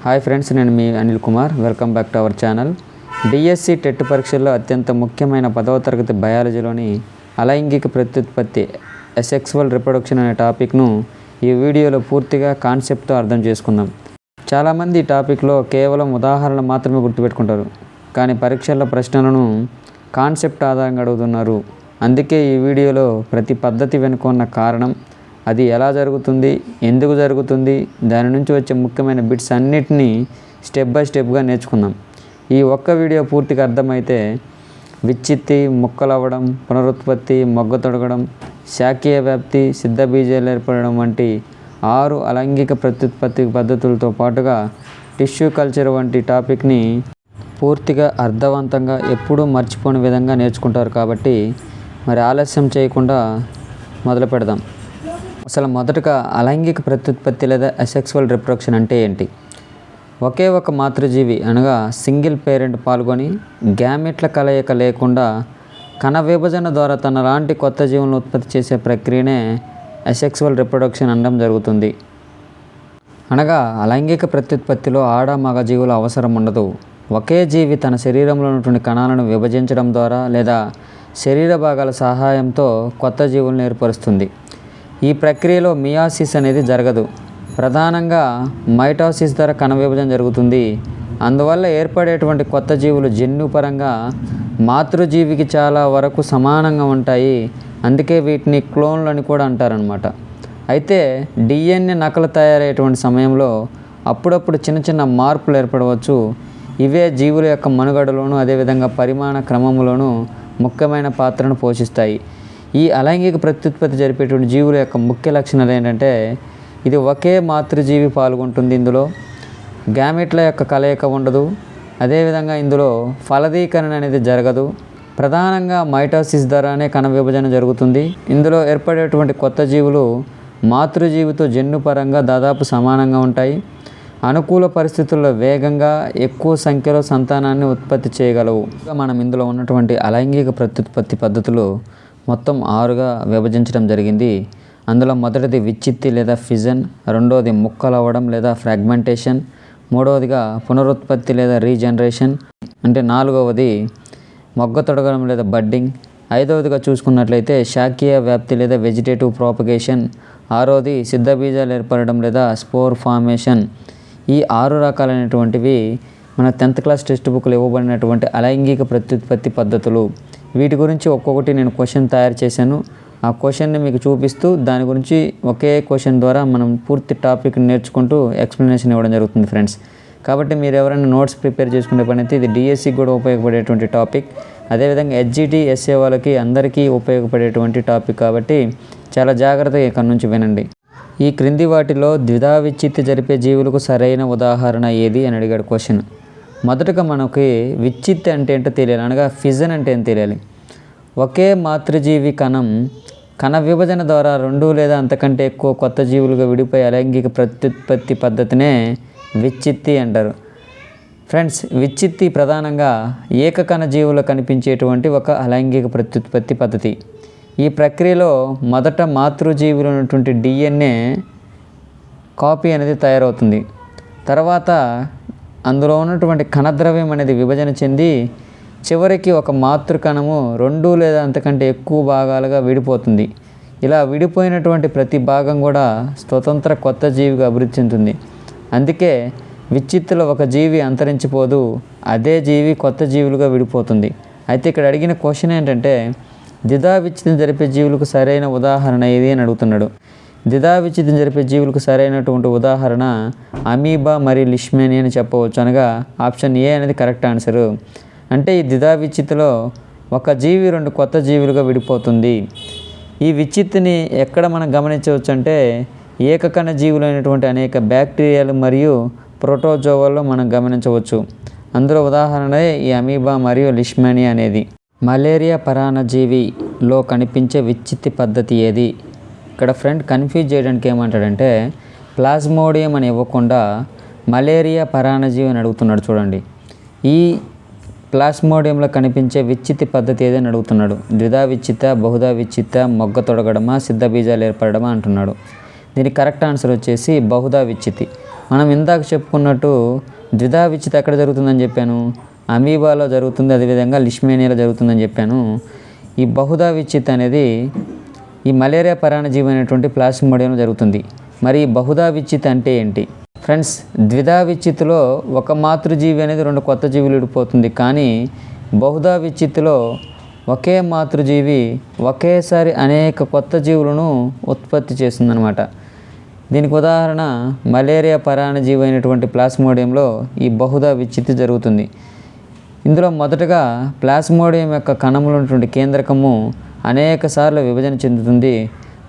Hi friends, నేను మీ Anil Kumar. Welcome back to our channel. DSC TET పరీక్షల్లో అత్యంత ముఖ్యమైన 10వ తరగతి బయాలజీలోని అలైంగిక ప్రత్యుత్పత్తి అసెక్సువల్ రిప్రొడక్షన్ అనే టాపిక్ను ఈ వీడియోలో పూర్తిగా కాన్సెప్ట్తో అర్థం చేసుకుందాం. చాలామంది ఈ టాపిక్లో కేవలం ఉదాహరణలు మాత్రమే గుర్తుపెట్టుకుంటారు, కానీ పరీక్షల్లో ప్రశ్నలను కాన్సెప్ట్ ఆధారంగా అడుగుతున్నారు. అందుకే ఈ వీడియోలో ప్రతి పద్ధతి వెనుక ఉన్న కారణం, అది ఎలా జరుగుతుంది, ఎందుకు జరుగుతుంది, దాని నుంచి వచ్చే ముఖ్యమైన బిట్స్ అన్నిటినీ స్టెప్ బై స్టెప్గా నేర్చుకుందాం. ఈ ఒక్క వీడియో పూర్తిగా అర్థమైతే విచ్చిత్తి, ముక్కలవ్వడం, పునరుత్పత్తి, మొగ్గ తొడగడం, శాఖీయ వ్యాప్తి, సిద్ధ బీజాలు ఏర్పడడం వంటి 6 అలైంగిక ప్రత్యుత్పత్తి పద్ధతులతో పాటుగా టిష్యూ కల్చర్ వంటి టాపిక్ని పూర్తిగా అర్థవంతంగా ఎప్పుడూ మర్చిపోని విధంగా నేర్చుకుంటారు. కాబట్టి మరి ఆలస్యం చేయకుండా మొదలు పెడదాం. అసలు మొదటగా అలైంగిక ప్రత్యుత్పత్తి లేదా అసెక్సువల్ రిప్రొడక్షన్ అంటే ఏంటి? ఒకే ఒక మాతృజీవి అనగా సింగిల్ పేరెంట్ పాల్గొని గ్యామెట్ల కలయిక లేకుండా కణ విభజన ద్వారా తనలాంటి కొత్త జీవులను ఉత్పత్తి చేసే ప్రక్రియనే అసెక్సువల్ రిప్రొడక్షన్ అనడం జరుగుతుంది. అనగా అలైంగిక ప్రత్యుత్పత్తిలో ఆడ మగ జీవుల అవసరం ఉండదు. ఒకే జీవి తన శరీరంలో ఉన్నటువంటి కణాలను విభజించడం ద్వారా లేదా శరీర భాగాల సహాయంతో కొత్త జీవులను ఏర్పరుస్తుంది. ఈ ప్రక్రియలో మియాసిస్ అనేది జరగదు. ప్రధానంగా మైటోసిస్ ద్వారా కణ విభజన జరుగుతుంది. అందువల్ల ఏర్పడేటువంటి కొత్త జీవులు జన్యుపరంగా మాతృజీవికి చాలా వరకు సమానంగా ఉంటాయి. అందుకే వీటిని క్లోన్లు అని కూడా అంటారనమాట. అయితే డిఎన్ఏ నకలు తయారయ్యేటువంటి సమయంలో అప్పుడప్పుడు చిన్న చిన్న మార్పులు ఏర్పడవచ్చు. ఇవే జీవుల యొక్క మనుగడలోను అదేవిధంగా పరిమాణ క్రమంలోనూ ముఖ్యమైన పాత్రను పోషిస్తాయి. ఈ అలైంగిక ప్రత్యుత్పత్తి జరిపేటువంటి జీవుల యొక్క ముఖ్య లక్షణాలు ఏంటంటే, ఇది ఒకే మాతృజీవి పాల్గొంటుంది. ఇందులో గ్యామెట్ల యొక్క కలయిక ఉండదు. అదేవిధంగా ఇందులో ఫలదీకరణ అనేది జరగదు. ప్రధానంగా మైటోసిస్ ద్వారానే కణ విభజన జరుగుతుంది. ఇందులో ఏర్పడేటువంటి కొత్త జీవులు మాతృజీవితో జన్యుపరంగా దాదాపు సమానంగా ఉంటాయి. అనుకూల పరిస్థితుల్లో వేగంగా ఎక్కువ సంఖ్యలో సంతానాన్ని ఉత్పత్తి చేయగలవు. మనం ఇందులో ఉన్నటువంటి అలైంగిక ప్రత్యుత్పత్తి పద్ధతులు మొత్తం 6గా విభజించడం జరిగింది. అందులో మొదటిది విచ్చిత్తి లేదా ఫిజన్, రెండవది ముక్కలవ్వడం లేదా ఫ్రాగ్మెంటేషన్, మూడవదిగా పునరుత్పత్తి లేదా రీజనరేషన్, అంటే నాలుగవది మొగ్గ తొడగడం లేదా బడ్డింగ్, ఐదవదిగా చూసుకున్నట్లయితే శాఖీయ వ్యాప్తి లేదా వెజిటేటివ్ ప్రాపగేషన్, ఆరవది సిద్ధ బీజాలు ఏర్పడడం లేదా స్పోర్ ఫార్మేషన్. ఈ 6 రకాలైనటువంటివి మన 10th క్లాస్ టెక్స్ట్ బుక్లో ఇవ్వబడినటువంటి అలైంగిక ప్రత్యుత్పత్తి పద్ధతులు. వీటి గురించి ఒక్కొక్కటి నేను క్వశ్చన్ తయారు చేశాను. ఆ క్వశ్చన్ని మీకు చూపిస్తూ దాని గురించి ఒకే క్వశ్చన్ ద్వారా మనం పూర్తి టాపిక్ నేర్చుకుంటూ ఎక్స్ప్లెనేషన్ ఇవ్వడం జరుగుతుంది ఫ్రెండ్స్. కాబట్టి మీరు ఎవరైనా నోట్స్ ప్రిపేర్ చేసుకునే పని అయితే ఇది డిఎస్సికి కూడా ఉపయోగపడేటువంటి టాపిక్. అదేవిధంగా హెచ్జిటి, ఎస్ఏ వాళ్ళకి అందరికీ ఉపయోగపడేటువంటి టాపిక్. కాబట్టి చాలా జాగ్రత్తగా ఇక్కడ నుంచి వినండి. ఈ క్రింది వాటిలో ద్విధా విచ్చిత్తి జరిపే జీవులకు సరైన ఉదాహరణ ఏది అని అడిగాడు క్వశ్చన్. మొదటగా మనకి విచ్చిత్తి అంటే ఏంటో తెలియాలి, అనగా ఫిజన్ అంటే ఏం తెలియాలి. ఒకే మాతృజీవి కణ విభజన ద్వారా 2 లేదా అంతకంటే ఎక్కువ కొత్త జీవులుగా విడిపోయే అలైంగిక ప్రత్యుత్పత్తి పద్ధతినే విచ్చిత్తి అంటారు. ఫ్రెండ్స్, విచ్చిత్తి ప్రధానంగా ఏకకణ జీవులు కనిపించేటువంటి ఒక అలైంగిక ప్రత్యుత్పత్తి పద్ధతి. ఈ ప్రక్రియలో మొదట మాతృజీవులు ఉన్నటువంటి డిఎన్ఏ కాపీ అనేది తయారవుతుంది. తర్వాత అందులో ఉన్నటువంటి కణద్రవ్యం అనేది విభజన చెంది చివరికి ఒక మాతృకణము 2 లేదా అంతకంటే ఎక్కువ భాగాలుగా విడిపోతుంది. ఇలా విడిపోయినటువంటి ప్రతి భాగం కూడా స్వతంత్ర కొత్త జీవిగా అభివృద్ధి చెందుతుంది. అందుకే విచ్చిత్తులో ఒక జీవి అంతరించిపోదు, అదే జీవి కొత్త జీవులుగా విడిపోతుంది. అయితే ఇక్కడ అడిగిన క్వశ్చన్ ఏంటంటే, ద్విధా విచ్చిత్తం జరిపే జీవులకు సరైన ఉదాహరణ ఏది అని అడుగుతున్నాడు. ద్విధా విచ్చిత్తం జరిపే జీవులకు సరైనటువంటి ఉదాహరణ అమీబా మరియు లిష్మేని అని చెప్పవచ్చు. అనగా ఆప్షన్ ఏ అనేది కరెక్ట్ ఆన్సరు. అంటే ఈ ద్విధా విచ్చిత్తులో ఒక జీవి 2 కొత్త జీవులుగా విడిపోతుంది. ఈ విచ్చిత్తిని ఎక్కడ మనం గమనించవచ్చు అంటే ఏకకణ జీవులైనటువంటి అనేక బ్యాక్టీరియాలు మరియు ప్రోటోజోవాల్లో మనం గమనించవచ్చు. అందులో ఉదాహరణే ఈ అమీబా మరియు లిష్మేని అనేది. మలేరియా పరాన్నజీవిలో కనిపించే విచ్చిత్తి పద్ధతి ఏది? ఇక్కడ ఫ్రెండ్ కన్ఫ్యూజ్ చేయడానికి ఏమంటాడంటే, ప్లాస్మోడియం అని ఇవ్వకుండా మలేరియా పరాన్నజీవి అని అడుగుతున్నాడు. చూడండి, ఈ ప్లాస్మోడియంలో కనిపించే విచ్చిత్తి పద్ధతి ఏదని అడుగుతున్నాడు. ద్విధా విచ్చిత్త, బహుధా విచ్చిత్త, మొగ్గ తొడగడమా, సిద్ధ బీజాలు ఏర్పడమా అంటున్నాడు. దీనికి కరెక్ట్ ఆన్సర్ వచ్చేసి బహుధా విచ్చిత్తి. మనం ఇందాక చెప్పుకున్నట్టు ద్విధా విచ్చితి ఎక్కడ జరుగుతుందని చెప్పాను, అమీబాలో జరుగుతుంది, అదేవిధంగా లిష్మేనియాలో జరుగుతుందని చెప్పాను. ఈ బహుధా విచ్చితి అనేది ఈ మలేరియా పరాన్నజీవి అనేటువంటి ప్లాస్మోడియంలో జరుగుతుంది. మరి బహుధా విచ్చితి అంటే ఏంటి ఫ్రెండ్స్? ద్విధా విచ్చితిలో ఒక మాతృజీవి అనేది 2 కొత్త జీవులు విడిపోతుంది. కానీ బహుధా విచ్చితిలో ఒకే మాతృజీవి ఒకేసారి అనేక కొత్త జీవులను ఉత్పత్తి చేస్తుందన్నమాట. దీనికి ఉదాహరణ మలేరియా పరాన్నజీవి అయినటువంటి ప్లాస్మోడియంలో ఈ బహుధా విచ్చితి జరుగుతుంది. ఇందులో మొదటగా ప్లాస్మోడియం యొక్క కణములు ఉన్నటువంటి కేంద్రకము అనేక సార్లు విభజన చెందుతుంది.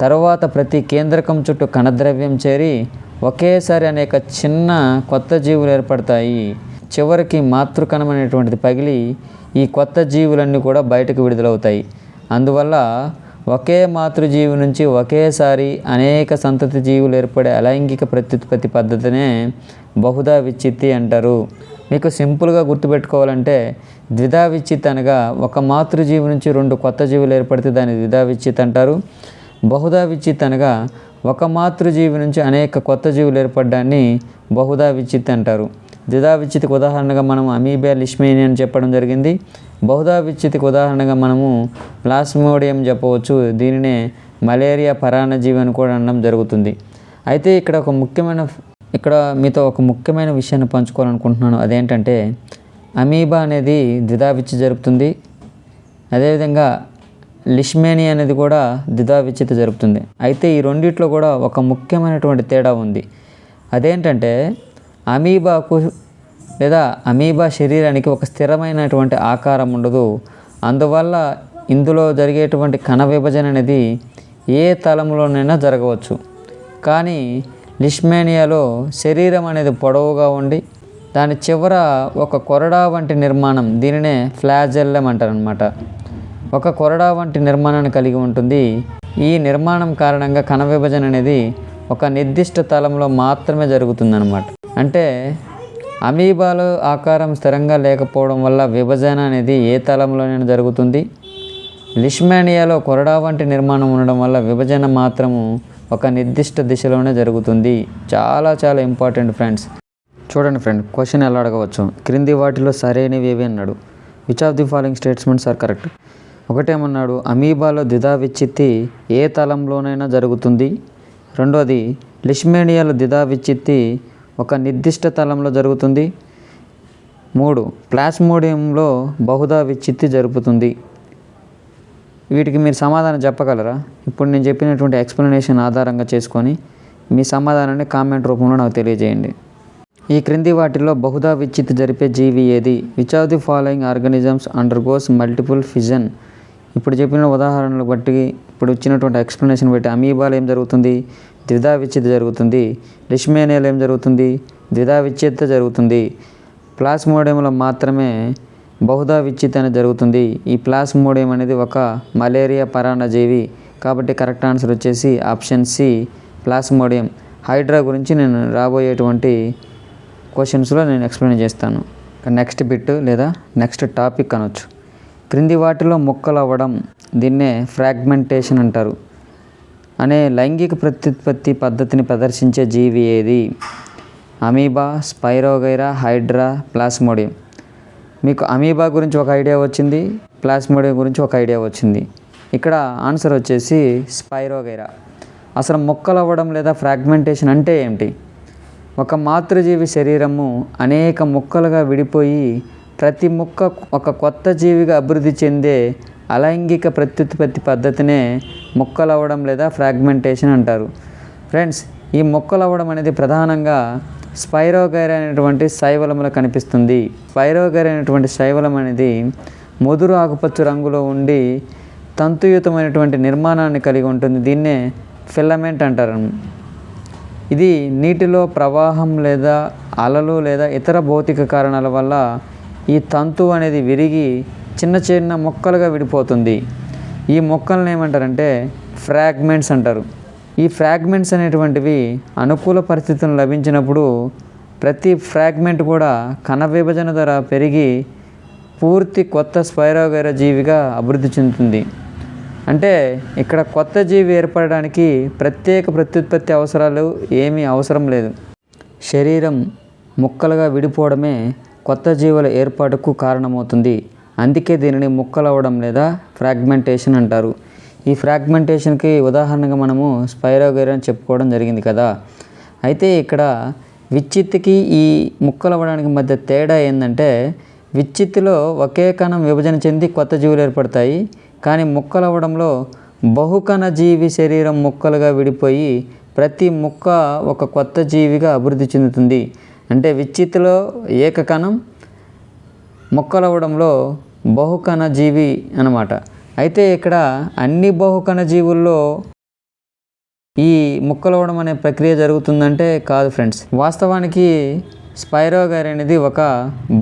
తరువాత ప్రతి కేంద్రకం చుట్టూ కణద్రవ్యం చేరి ఒకేసారి అనేక చిన్న కొత్త జీవులు ఏర్పడతాయి. చివరికి మాతృకణం అనేటువంటిది పగిలి ఈ కొత్త జీవులన్నీ కూడా బయటకు విడుదలవుతాయి. అందువల్ల ఒకే మాతృజీవి నుంచి ఒకేసారి అనేక సంతతి జీవులు ఏర్పడే అలైంగిక ప్రత్యుత్పత్తి పద్ధతినే బహుధా విచ్చితి అంటారు. మీకు సింపుల్గా గుర్తుపెట్టుకోవాలంటే ద్విధా విచ్చితి అనగా ఒక మాతృజీవి నుంచి 2 కొత్త జీవులు ఏర్పడితే దాన్ని ద్విధా విచ్చితి అంటారు. బహుధా విచ్చితి అనగా ఒక మాతృజీవి నుంచి అనేక కొత్త జీవులు ఏర్పడ్డాన్ని బహుధా విచ్చితి అంటారు. ద్విధా విచ్చితికి ఉదాహరణగా మనం అమీబా లిష్మేనియా అని చెప్పడం జరిగింది. బహుధా విచ్చితికి ఉదాహరణగా మనము ప్లాస్మోడియం చెప్పవచ్చు. దీనినే మలేరియా పరాన్నజీవి అని కూడా అనడం జరుగుతుంది. అయితే ఇక్కడ మీతో ఒక ముఖ్యమైన విషయాన్ని పంచుకోవాలనుకుంటున్నాను. అదేంటంటే అమీబా అనేది ద్విధా విచ్చితి జరుపుతుంది, అదేవిధంగా లిష్మేనియా అనేది కూడా ద్విధా విచ్చితి జరుపుతుంది. అయితే ఈ రెండిట్లో కూడా ఒక ముఖ్యమైనటువంటి తేడా ఉంది. అదేంటంటే అమీబాకు లేదా అమీబా శరీరానికి ఒక స్థిరమైనటువంటి ఆకారం ఉండదు. అందువల్ల ఇందులో జరిగేటువంటి కణ విభజన అనేది ఏ తలంలోనైనా జరగవచ్చు. కానీ లిష్మేనియాలో శరీరం అనేది పొడవుగా ఉండి దాని చివర ఒక కొరడా వంటి నిర్మాణం, దీనినే ఫ్లాజెల్లం అంటారనమాట. ఒక కొరడా వంటి నిర్మాణాన్ని కలిగి ఉంటుంది. ఈ నిర్మాణం కారణంగా కణ విభజన అనేది ఒక నిర్దిష్ట తలంలో మాత్రమే జరుగుతుందన్నమాట. అంటే అమీబాలో ఆకారం స్థిరంగా లేకపోవడం వల్ల విభజన అనేది ఏ తలంలోనైనా జరుగుతుంది. లిష్మేనియాలో కొరడా వంటి నిర్మాణం ఉండడం వల్ల విభజన మాత్రము ఒక నిర్దిష్ట దిశలోనే జరుగుతుంది. చాలా చాలా ఇంపార్టెంట్ ఫ్రెండ్స్. చూడండి ఫ్రెండ్, క్వశ్చన్ ఎలా అడగవచ్చు, క్రింది వాటిలో సరైనవి ఏవి అన్నాడు. Which of the following statements are correct? ఒకటేమన్నాడు, అమీబాలో ద్విధా విచ్చితి ఏ తలంలోనైనా జరుగుతుంది. రెండోది, లిష్మేనియాలో ద్విధా విచ్చితి ఒక నిర్దిష్ట తలంలో జరుగుతుంది. 3, ప్లాస్మోడియంలో బహుధా విచ్చితి జరుపుతుంది. వీటికి మీరు సమాధానం చెప్పగలరా? ఇప్పుడు నేను చెప్పినటువంటి ఎక్స్ప్లెనేషన్ ఆధారంగా చేసుకొని మీ సమాధానాన్ని కామెంట్ రూపంలో నాకు తెలియజేయండి. ఈ క్రింది వాటిల్లో బహుధా విచ్చితి జరిపే జీవి ఏది? Which of the following organisms undergoes multiple fission? ఇప్పుడు చెప్పిన ఉదాహరణలు బట్టి, ఇప్పుడు ఇచ్చినటువంటి ఎక్స్ప్లెనేషన్ బట్టి అమీబాలో ఏం జరుగుతుంది? ద్విధా విచ్చితి జరుగుతుంది. లిష్మేనియాలో ఏం జరుగుతుంది? ద్విధా విచ్చితి జరుగుతుంది. ప్లాస్మోడియంలో మాత్రమే బహుధా విచ్చితి అనేది జరుగుతుంది. ఈ ప్లాస్మోడియం అనేది ఒక మలేరియా పరాన్నజీవి. కాబట్టి కరెక్ట్ ఆన్సర్ వచ్చేసి ఆప్షన్ సి, ప్లాస్మోడియం. హైడ్రా గురించి నేను రాబోయేటువంటి క్వశ్చన్స్లో నేను ఎక్స్ప్లెయిన్ చేస్తాను. నెక్స్ట్ బిట్ లేదా నెక్స్ట్ టాపిక్ అనొచ్చు. క్రింది వాటిలో మొక్కలు అవ్వడం, దీన్నే ఫ్రాగ్మెంటేషన్ అంటారు, అనే లైంగిక ప్రత్యుత్పత్తి పద్ధతిని ప్రదర్శించే జీవి ఏది? Amoeba, spirogyra, hydra, plasmodium. మీకు అమీబా గురించి ఒక ఐడియా వచ్చింది, ప్లాస్మోడియం గురించి ఒక ఐడియా వచ్చింది. ఇక్కడ ఆన్సర్ వచ్చేసి స్పైరోగైరా. అసలు మొక్కలు అవ్వడం లేదా ఫ్రాగ్మెంటేషన్ అంటే ఏంటి? ఒక మాతృజీవి శరీరము అనేక ముక్కలుగా విడిపోయి ప్రతి ముక్క ఒక కొత్త జీవిగా అభివృద్ధి చెందే అలైంగిక ప్రత్యుత్పత్తి పద్ధతినే మొక్కలు అవ్వడం లేదా ఫ్రాగ్మెంటేషన్ అంటారు. ఫ్రెండ్స్, ఈ మొక్కలు అవ్వడం అనేది ప్రధానంగా స్పైరోగైరా అనేటువంటి శైవలంలో కనిపిస్తుంది. స్పైరోగైరా అనేటువంటి శైవలం అనేది ముదురు ఆకుపచ్చ రంగులో ఉండి తంతుయుతమైనటువంటి నిర్మాణాన్ని కలిగి ఉంటుంది. దీన్నే ఫిలమెంట్ అంటారు. ఇది నీటిలో ప్రవాహం లేదా అలలు లేదా ఇతర భౌతిక కారణాల వల్ల ఈ తంతు అనేది విరిగి చిన్న చిన్న మొక్కలుగా విడిపోతుంది. ఈ మొక్కలను ఏమంటారంటే ఫ్రాగ్మెంట్స్ అంటారు. ఈ ఫ్రాగ్మెంట్స్ అనేటువంటివి అనుకూల పరిస్థితులు లభించినప్పుడు ప్రతి ఫ్రాగ్మెంట్ కూడా కణ విభజన ద్వారా పెరిగి పూర్తి కొత్త స్పైరోగైరా జీవిగా అభివృద్ధి చెందుతుంది. అంటే ఇక్కడ కొత్త జీవి ఏర్పడడానికి ప్రత్యేక ప్రత్యుత్పత్తి అవసరాలు ఏమీ అవసరం లేదు. శరీరం ముక్కలుగా విడిపోవడమే కొత్త జీవుల ఏర్పాటుకు కారణమవుతుంది. అందుకే దీనిని ముక్కలవ్వడం లేదా ఫ్రాగ్మెంటేషన్ అంటారు. ఈ ఫ్రాగ్మెంటేషన్కి ఉదాహరణగా మనము స్పైరోగైరా అని చెప్పుకోవడం జరిగింది కదా. అయితే ఇక్కడ విచ్చిత్తికి ఈ ముక్కలవ్వడానికి మధ్య తేడా ఏంటంటే, విచ్చిత్తిలో ఒకే కణం విభజన చెంది కొత్త జీవులు ఏర్పడతాయి. కానీ ముక్కలవ్వడంలో బహుకణ జీవి శరీరం ముక్కలుగా విడిపోయి ప్రతి ముక్క ఒక కొత్త జీవిగా అభివృద్ధి చెందుతుంది. అంటే విచ్చిత్తిలో ఏకకణం, ముక్కలవ్వడంలో బహుకణ జీవి అన్నమాట. అయితే ఇక్కడ అన్ని బహుకణ జీవుల్లో ఈ ముక్కలవ్వడం అనే ప్రక్రియ జరుగుతుందంటే కాదు ఫ్రెండ్స్. వాస్తవానికి స్పైరోగైరా అనేది ఒక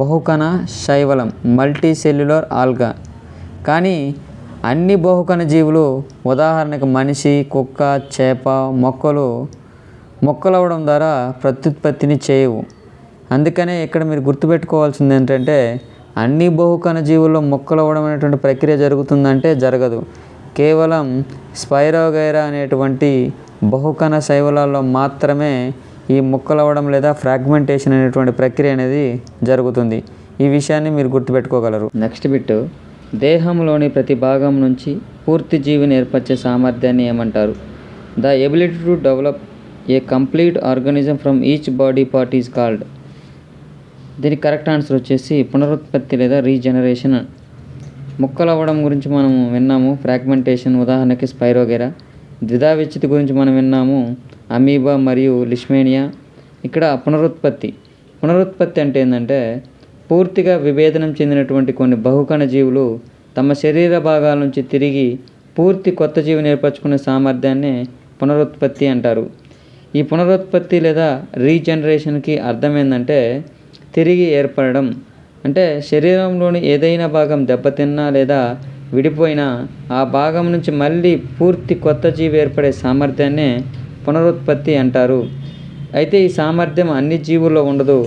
బహుకణ శైవలం, మల్టీ సెల్యులర్ ఆల్గా. కానీ అన్ని బహుకణ జీవులు, ఉదాహరణకు మనిషి, కుక్క, చేప, మొక్కలు ముక్కలవ్వడం ద్వారా ప్రత్యుత్పత్తిని చేయవు. అందుకనే ఇక్కడ మీరు గుర్తుపెట్టుకోవాల్సింది ఏంటంటే, అన్ని బహుకణ జీవుల్లో ముక్కలవ్వడం అనేటువంటి ప్రక్రియ జరుగుతుందంటే జరగదు. కేవలం స్పైరోగైరా అనేటువంటి బహుకణ శైవలాల్లో మాత్రమే ఈ ముక్కలవ్వడం లేదా ఫ్రాగ్మెంటేషన్ అనేటువంటి ప్రక్రియ అనేది జరుగుతుంది. ఈ విషయాన్ని మీరు గుర్తుపెట్టుకోగలరు. నెక్స్ట్ బిట్, దేహంలోని ప్రతి భాగం నుంచి పూర్తి జీవిని ఏర్పరిచే సామర్థ్యాన్ని ఏమంటారు? The ability to develop a complete organism from each body part is called. దీనికి కరెక్ట్ ఆన్సర్ వచ్చేసి పునరుత్పత్తి లేదా రీజనరేషన్. ముక్కలవ్వడం గురించి మనం విన్నాము, ఫ్రాగ్మెంటేషన్ ఉదాహరణకి స్పైరోగైరా. ద్విధా విచ్చితి గురించి మనం విన్నాము, అమీబా మరియు లిష్మేనియా. ఇక్కడ పునరుత్పత్తి అంటే ఏంటంటే, పూర్తిగా విభేదనం చెందినటువంటి కొన్ని బహుకణ జీవులు తమ శరీర భాగాల నుంచి తిరిగి పూర్తి కొత్త జీవిని ఏర్పరచుకునే సామర్థ్యాన్ని పునరుత్పత్తి అంటారు. ఈ పునరుత్పత్తి లేదా రీజనరేషన్కి అర్థం ఏంటంటే, తిరిగి ఏర్పడడం. అంటే శరీరంలోని ఏదైనా భాగం దెబ్బతిన్నా లేదా విడిపోయినా ఆ భాగం నుంచి మళ్ళీ పూర్తి కొత్త జీవి ఏర్పడే సామర్థ్యాన్నే పునరుత్పత్తి అంటారు. అయితే ఈ సామర్థ్యం అన్ని జీవుల్లో ఉండదు,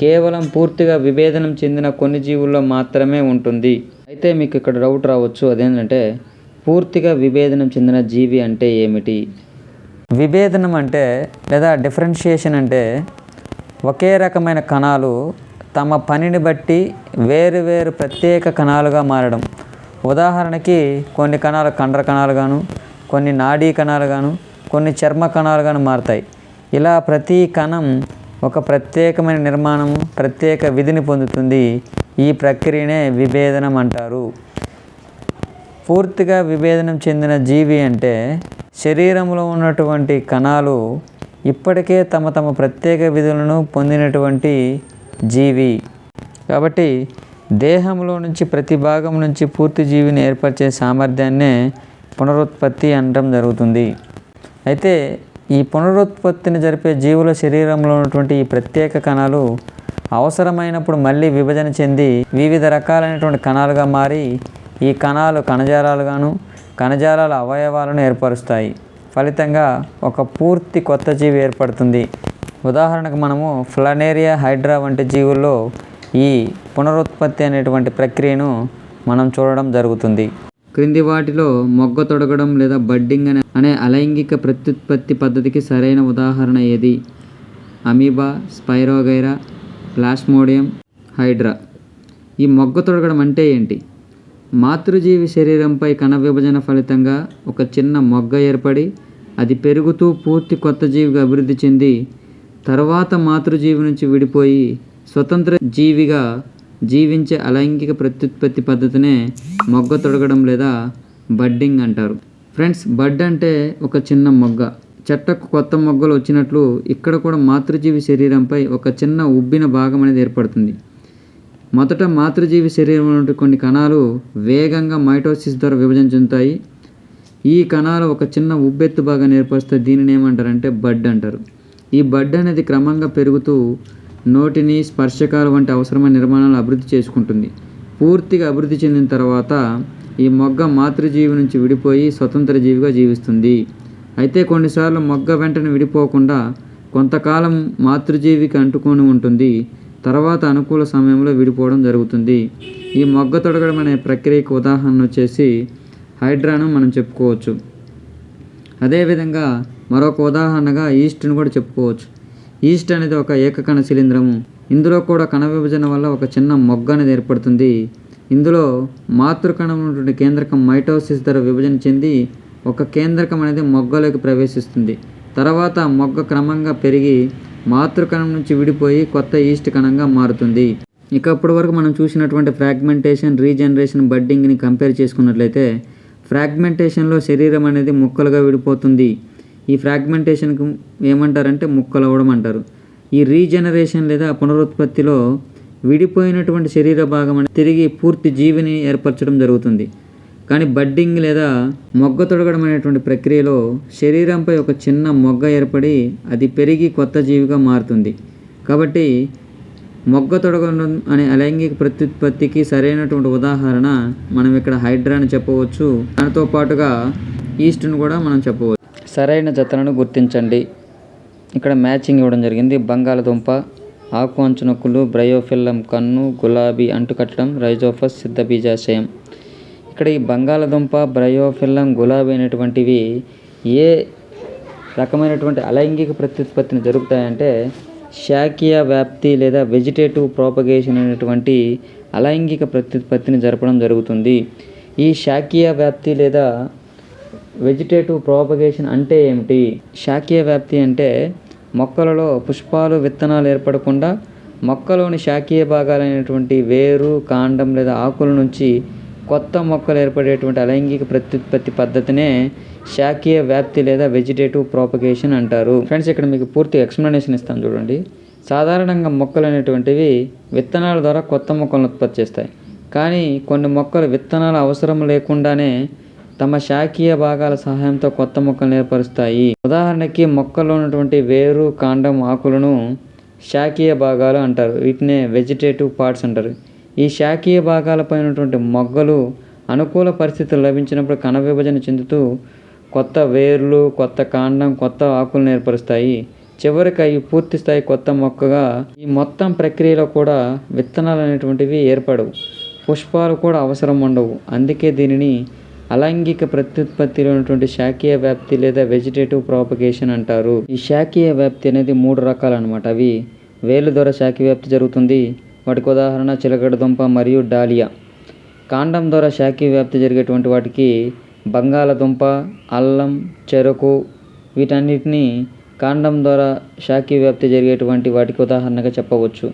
కేవలం పూర్తిగా విభేదనం చెందిన కొన్ని జీవుల్లో మాత్రమే ఉంటుంది. అయితే మీకు ఇక్కడ డౌట్ రావచ్చు, అదేంటంటే పూర్తిగా విభేదనం చెందిన జీవి అంటే ఏమిటి? విభేదనం అంటే లేదా డిఫరెన్షియేషన్ అంటే ఒకే రకమైన కణాలు తమ పనిని బట్టి వేరు వేరు ప్రత్యేక కణాలుగా మారడం. ఉదాహరణకి కొన్ని కణాలు కండర కణాలుగాను, కొన్ని నాడీ కణాలుగాను, కొన్ని చర్మ కణాలుగాను మారుతాయి. ఇలా ప్రతి కణం ఒక ప్రత్యేకమైన నిర్మాణము, ప్రత్యేక విధిని పొందుతుంది. ఈ ప్రక్రియనే విభేదనం అంటారు. పూర్తిగా విభేదనం చెందిన జీవి అంటే శరీరంలో ఉన్నటువంటి కణాలు ఇప్పటికే తమ తమ ప్రత్యేక విధులను పొందినటువంటి జీవి. కాబట్టి దేహంలో నుంచి ప్రతి భాగం నుంచి పూర్తి జీవిని ఏర్పరిచే సామర్థ్యాన్నే పునరుత్పత్తి అనడం జరుగుతుంది. అయితే ఈ పునరుత్పత్తిని జరిపే జీవుల శరీరంలో ఉన్నటువంటి ఈ ప్రత్యేక కణాలు అవసరమైనప్పుడు మళ్ళీ విభజన చెంది వివిధ రకాలైనటువంటి కణాలుగా మారి ఈ కణాలు కణజాలాలుగాను, కణజాలాల అవయవాలను ఏర్పరుస్తాయి. ఫలితంగా ఒక పూర్తి కొత్త జీవి ఏర్పడుతుంది. ఉదాహరణకు మనము ఫ్లనేరియా హైడ్రా వంటి జీవుల్లో ఈ పునరుత్పత్తి అనేటువంటి ప్రక్రియను మనం చూడడం జరుగుతుంది. క్రింది వాటిలో మొగ్గ తొడగడం లేదా బడ్డింగ్ అనే అలైంగిక ప్రత్యుత్పత్తి పద్ధతికి సరైన ఉదాహరణ ఏది? Amoeba, spirogyra, plasmodium, hydra. ఈ మొగ్గ తొడగడం అంటే ఏంటి? మాతృజీవి శరీరంపై కణ విభజన ఫలితంగా ఒక చిన్న మొగ్గ ఏర్పడి అది పెరుగుతూ పూర్తి కొత్త జీవిగా అభివృద్ధి చెంది తర్వాత మాతృజీవి నుంచి విడిపోయి స్వతంత్ర జీవిగా జీవించే అలైంగిక ప్రత్యుత్పత్తి పద్ధతినే మొగ్గ తొడగడం లేదా బడ్డింగ్ అంటారు. ఫ్రెండ్స్, బడ్ అంటే ఒక చిన్న మొగ్గ. చెట్టకు కొత్త మొగ్గలు వచ్చినట్లు ఇక్కడ కూడా మాతృజీవి శరీరంపై ఒక చిన్న ఉబ్బిన భాగం అనేది ఏర్పడుతుంది. మొదట మాతృజీవి శరీరంలో నుండి కొన్ని కణాలు వేగంగా మైటోసిస్ ద్వారా విభజన చెందుతాయి. ఈ కణాలు ఒక చిన్న ఉబ్బెత్తు భాగాన్ని ఏర్పరిస్తే దీనిని ఏమంటారంటే బడ్ అంటారు. ఈ బడ్ అనేది క్రమంగా పెరుగుతూ నోటిని, స్పర్శకాలు వంటి అవసరమైన నిర్మాణాలు అభివృద్ధి చేసుకుంటుంది. పూర్తిగా అభివృద్ధి చెందిన తర్వాత ఈ మొగ్గ మాతృజీవి నుంచి విడిపోయి స్వతంత్ర జీవిగా జీవిస్తుంది. అయితే కొన్నిసార్లు మొగ్గ వెంటనే విడిపోకుండా కొంతకాలం మాతృజీవికి అంటుకొని ఉంటుంది. తర్వాత అనుకూల సమయంలో విడిపోవడం జరుగుతుంది. ఈ మొగ్గ తొడగడం అనే ప్రక్రియకు ఉదాహరణ వచ్చేసి హైడ్రాను మనం చెప్పుకోవచ్చు. అదేవిధంగా మరొక ఉదాహరణగా ఈస్ట్ను కూడా చెప్పుకోవచ్చు. ఈస్ట్ అనేది ఒక ఏకకణ శిలీంధ్రము. ఇందులో కూడా కణ విభజన వల్ల ఒక చిన్న మొగ్గ అనేది ఏర్పడుతుంది. ఇందులో మాతృకణం ఉన్నటువంటి కేంద్రకం మైటోసిస్ ద్వారా విభజన చెంది ఒక కేంద్రకం అనేది మొగ్గలోకి ప్రవేశిస్తుంది. తర్వాత మొగ్గ క్రమంగా పెరిగి మాతృకణం నుంచి విడిపోయి కొత్త ఈస్ట్ కణంగా మారుతుంది. ఇక అప్పటి వరకు మనం చూసినటువంటి ఫ్రాగ్మెంటేషన్, రీజనరేషన్, బడ్డింగ్ని కంపేర్ చేసుకున్నట్లయితే ఫ్రాగ్మెంటేషన్లో శరీరం అనేది ముక్కలుగా విడిపోతుంది. ఈ ఫ్రాగ్మెంటేషన్కి ఏమంటారంటే ముక్కలు అవ్వడం అంటారు. ఈ రీజనరేషన్ లేదా పునరుత్పత్తిలో విడిపోయినటువంటి శరీర భాగం అనేది తిరిగి పూర్తి జీవిని ఏర్పరచడం జరుగుతుంది. కానీ బడ్డింగ్ లేదా మొగ్గ తొడగడం అనేటువంటి ప్రక్రియలో శరీరంపై ఒక చిన్న మొగ్గ ఏర్పడి అది పెరిగి కొత్త జీవిగా మారుతుంది. కాబట్టి మొగ్గ తొడగడం అనే అలైంగిక ప్రత్యుత్పత్తికి సరైనటువంటి ఉదాహరణ మనం ఇక్కడ హైడ్రాని చెప్పవచ్చు. దానితో పాటుగా ఈస్ట్ను కూడా మనం చెప్పవచ్చు. సరైన జతలను గుర్తించండి. ఇక్కడ మ్యాచింగ్ ఇవ్వడం జరిగింది. బంగాళదుంప, ఆకు అంచునొక్కులు, బ్రయోఫిల్లం, కన్ను, గులాబీ, అంటుకట్టడం, రైజోఫస్, సిద్ధబీజాశయం. ఇక్కడ ఈ బంగాళదుంప, బ్రయోఫిల్లం, గులాబీ అనేటువంటివి ఏ రకమైనటువంటి అలైంగిక ప్రత్యుత్పత్తిని జరుగుతాయంటే శాఖీయ వ్యాప్తి లేదా వెజిటేటివ్ ప్రాపగేషన్ అనేటువంటి అలైంగిక ప్రత్యుత్పత్తిని జరపడం జరుగుతుంది. ఈ శాఖీయ వ్యాప్తి లేదా వెజిటేటివ్ ప్రాపగేషన్ అంటే ఏమిటి? శాఖీయ వ్యాప్తి అంటే మొక్కలలో పుష్పాలు, విత్తనాలు ఏర్పడకుండా మొక్కలోని శాఖీయ భాగాలైనటువంటి వేరు, కాండం లేదా ఆకుల నుంచి కొత్త మొక్కలు ఏర్పడేటువంటి అలైంగిక ప్రత్యుత్పత్తి పద్ధతినే శాఖీయ వ్యాప్తి లేదా వెజిటేటివ్ ప్రాపగేషన్ అంటారు. ఫ్రెండ్స్, ఇక్కడ మీకు పూర్తి ఎక్స్ప్లెనేషన్ ఇస్తాను చూడండి. సాధారణంగా మొక్కలు అనేటువంటివి విత్తనాల ద్వారా కొత్త మొక్కలను ఉత్పత్తి చేస్తాయి. కానీ కొన్ని మొక్కలు విత్తనాల అవసరం లేకుండానే తమ శాఖీయ భాగాల సహాయంతో కొత్త మొక్కలను ఏర్పరుస్తాయి. ఉదాహరణకి మొక్కల్లో ఉన్నటువంటి వేరు, కాండం, ఆకులను శాఖీయ భాగాలు అంటారు. వీటినే వెజిటేటివ్ పార్ట్స్ అంటారు. ఈ శాఖీయ భాగాలపై ఉన్నటువంటి మొగ్గలు అనుకూల పరిస్థితులు లభించినప్పుడు కణ విభజన చెందుతూ కొత్త వేర్లు, కొత్త కాండం, కొత్త ఆకులను ఏర్పరుస్తాయి. చివరికి అవి పూర్తి స్థాయి కొత్త మొక్కగా. ఈ మొత్తం ప్రక్రియలో కూడా విత్తనాలు అనేటువంటివి ఏర్పడవు, పుష్పాలు కూడా అవసరం ఉండవు. అందుకే దీనిని అలైంగిక ప్రత్యుత్పత్తిలో ఉన్నటువంటి శాఖీయ వ్యాప్తి లేదా వెజిటేటివ్ ప్రాపగేషన్ అంటారు. ఈ శాఖీయ వ్యాప్తి అనేది 3 రకాలు అనమాట. అవి వేర్ల ద్వారా శాఖీయ వ్యాప్తి జరుగుతుంది. వాటికి ఉదాహరణ చిలకడ దుంప మరియు డాలియా. కాండం ద్వారా శాఖీయ వ్యాప్తి జరిగేటువంటి వాటికి బంగాళదుంప, అల్లం, చెరకు, వీటన్నిటిని కాండం ద్వారా శాఖీయ వ్యాప్తి జరిగేటువంటి వాటికి ఉదాహరణగా చెప్పవచ్చు.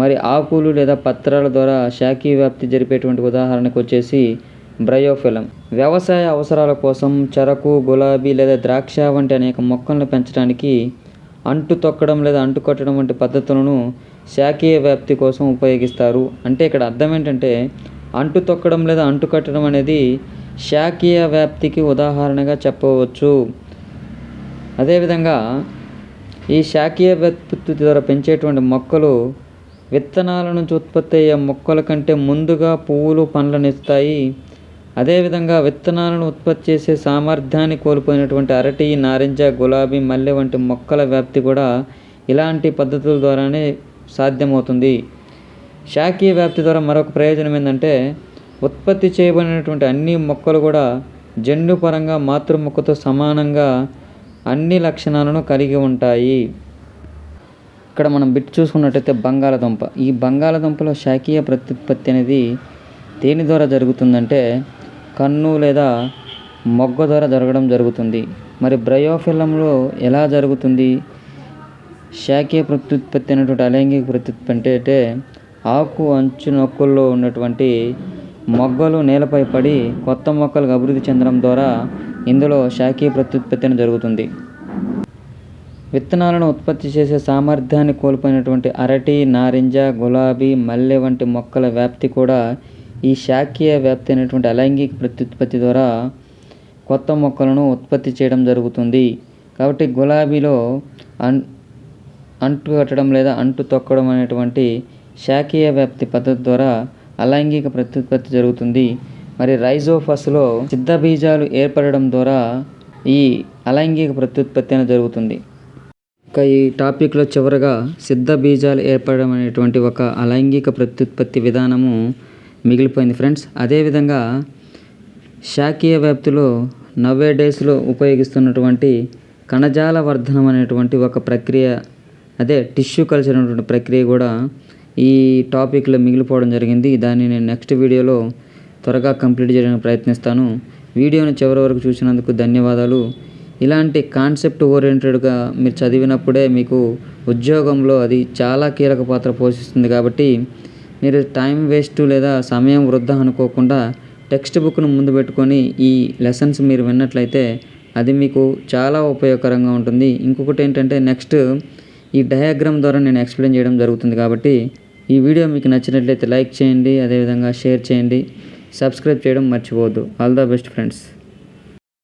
మరి ఆకులు లేదా పత్రాల ద్వారా శాఖీయ వ్యాప్తి జరిపేటువంటి ఉదాహరణకు వచ్చేసి బ్రయోఫిలం. వ్యవసాయ అవసరాల కోసం చెరకు, గులాబీ లేదా ద్రాక్ష వంటి అనేక మొక్కలను పెంచడానికి అంటు తొక్కడం లేదా అంటు కట్టడం వంటి పద్ధతులను శాఖీయ వ్యాప్తి కోసం ఉపయోగిస్తారు. అంటే ఇక్కడ అర్థం ఏంటంటే అంటు తొక్కడం లేదా అంటు కట్టడం అనేది శాఖీయ వ్యాప్తికి ఉదాహరణగా చెప్పవచ్చు. అదేవిధంగా ఈ శాఖీయ వ్యాప్తి ద్వారా పెంచేటువంటి మొక్కలు విత్తనాల నుంచి ఉత్పత్తి అయ్యే మొక్కల కంటే ముందుగా పువ్వులు, పండ్లను ఇస్తాయి. అదేవిధంగా విత్తనాలను ఉత్పత్తి చేసే సామర్థ్యాన్ని కోల్పోయినటువంటి అరటి, నారింజ, గులాబీ, మల్లె వంటి మొక్కల వ్యాప్తి కూడా ఇలాంటి పద్ధతుల ద్వారానే సాధ్యమవుతుంది. శాఖీయ వ్యాప్తి ద్వారా మరొక ప్రయోజనం ఏంటంటే ఉత్పత్తి చేయబడినటువంటి అన్ని మొక్కలు కూడా జన్యుపరంగా మాతృ మొక్కతో సమానంగా అన్ని లక్షణాలను కలిగి ఉంటాయి. ఇక్కడ మనం బిట్ చూసుకున్నట్టయితే బంగాళదుంప. ఈ బంగాళదుంపలో శాఖీయ ప్రత్యుత్పత్తి అనేది దేని ద్వారా జరుగుతుందంటే కన్ను లేదా మొగ్గ ద్వారా జరగడం జరుగుతుంది. మరి బ్రయోఫిల్లంలో ఎలా జరుగుతుంది? శాఖీయ ప్రత్యుత్పత్తి అనేటువంటి అలైంగిక ప్రత్యుత్పత్తి అంటే ఆకు అంచు నొక్కుల్లో ఉన్నటువంటి మొగ్గలు నేలపై పడి కొత్త మొక్కలకు అభివృద్ధి చెందడం ద్వారా ఇందులో శాఖీయ ప్రత్యుత్పత్తి జరుగుతుంది. విత్తనాలను ఉత్పత్తి చేసే సామర్థ్యాన్ని కోల్పోయినటువంటి అరటి, నారింజ, గులాబీ, మల్లె వంటి మొక్కల వ్యాప్తి కూడా ఈ శాఖీయ వ్యాప్తి అనేటువంటి అలైంగిక ప్రత్యుత్పత్తి ద్వారా కొత్త మొక్కలను ఉత్పత్తి చేయడం జరుగుతుంది. కాబట్టి గులాబీలో అంటు కట్టడం లేదా అంటు తొక్కడం అనేటువంటి శాఖీయ వ్యాప్తి పద్ధతి ద్వారా అలైంగిక ప్రత్యుత్పత్తి జరుగుతుంది. మరి రైజోఫస్లో సిద్ధ బీజాలు ఏర్పడడం ద్వారా ఈ అలైంగిక ప్రత్యుత్పత్తి అనేది జరుగుతుంది. ఇక ఈ టాపిక్లో చివరగా సిద్ధ బీజాలు ఏర్పడడం అనేటువంటి ఒక అలైంగిక ప్రత్యుత్పత్తి విధానము మిగిలిపోయింది ఫ్రెండ్స్. అదేవిధంగా శాఖీయ వ్యాప్తిలో నవ్వే డేస్లో ఉపయోగిస్తున్నటువంటి కణజాల వర్ధనం అనేటువంటి ఒక ప్రక్రియ అదే టిష్యూ కల్చర్ అనేటువంటి ప్రక్రియ కూడా ఈ టాపిక్లో మిగిలిపోవడం జరిగింది. దాన్ని నేను నెక్స్ట్ వీడియోలో త్వరగా కంప్లీట్ చేయడానికి ప్రయత్నిస్తాను. వీడియోని చివరి వరకు చూసినందుకు ధన్యవాదాలు. ఇలాంటి కాన్సెప్ట్ ఓరియంటెడ్గా మీరు చదివినప్పుడే మీకు ఉద్యోగంలో అది చాలా కీలక పాత్ర పోషిస్తుంది. కాబట్టి మీరు టైం వేస్ట్ లేదా సమయం వృధా అనుకోకుండా టెక్స్ట్ బుక్ను ముందు పెట్టుకొని ఈ లెసన్స్ మీరు విన్నట్లయితే అది మీకు చాలా ఉపయోగకరంగా ఉంటుంది. ఇంకొకటి ఏంటంటే నెక్స్ట్ ఈ డయాగ్రామ్ ద్వారా నేను ఎక్స్ప్లెయిన్ చేయడం జరుగుతుంది. కాబట్టి ఈ వీడియో మీకు నచ్చినట్లయితే లైక్ చేయండి, అదేవిధంగా షేర్ చేయండి, సబ్స్క్రైబ్ చేయడం మర్చిపోవద్దు. All the best friends.